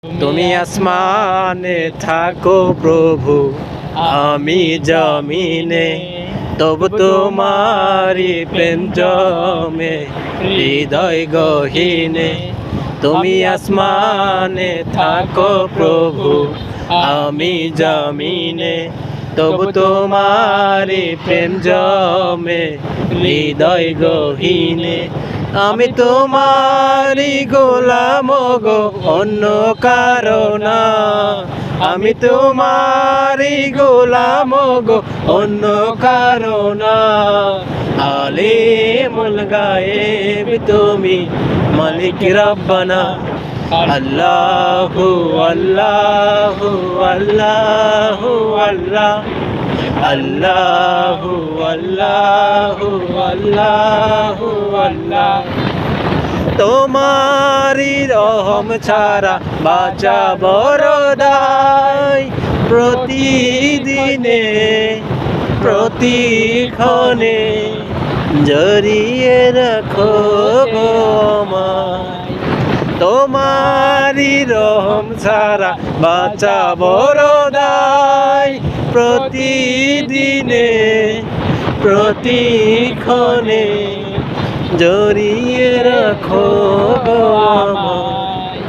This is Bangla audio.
তুমি আসমানে থাকো প্রভু, আমি জমিনে, তবু তোমারি প্রেম জমে হৃদয় গহীনে। তুমি আসমানে থাকো প্রভু, আমি জমিনে, তবু তোমারি প্রেম জমে হৃদয় গহীনে। আমি তোমারি গোলাম গো, অন্য কারো না। আমি তোমারি গোলাম গো, অন্য কারো না। আলিমুল গায়েব তুমি, মালিক রব্বানা। আল্লাহু আল্লাহু আল্লাহু আল্লাহ, আল্লাহু আল্লাহু আল্লাহু আল্লাহ। তোমারি রহম ছাড়া বাঁচা বড় দায়। প্রতিদিনে প্রতিক্ষণে জড়িয়ে রাখো গো আমায়। তোমারি রহম ছাড়া বাঁচা বড় দায়। প্রতিদিনে প্রতিক্ষণে জড়িয়ে রাখো গো আমায়।